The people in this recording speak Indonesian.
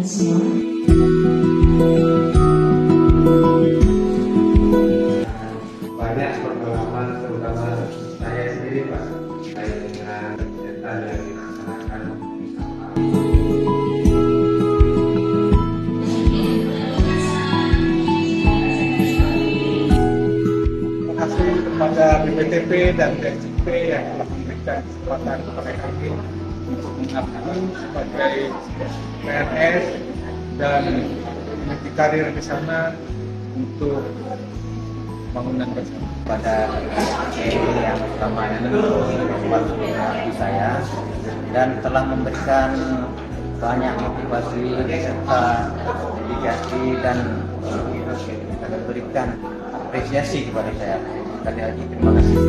semua. Banyak pengalaman, terutama saya sendiri Pak, terkait dengan kegiatan yang dilaksanakan. Terima kasih kepada BPTP dan DSP yang telah memberikan kesempatan kepada kami untuk mengabdi sebagai PNS dan meniti karir di sana untuk bangunan bersama. Pada yang selama ini membuat mengabdi saya dan telah memberikan banyak motivasi serta dedikasi dan memberikan apresiasi kepada saya. Sekali lagi terima kasih.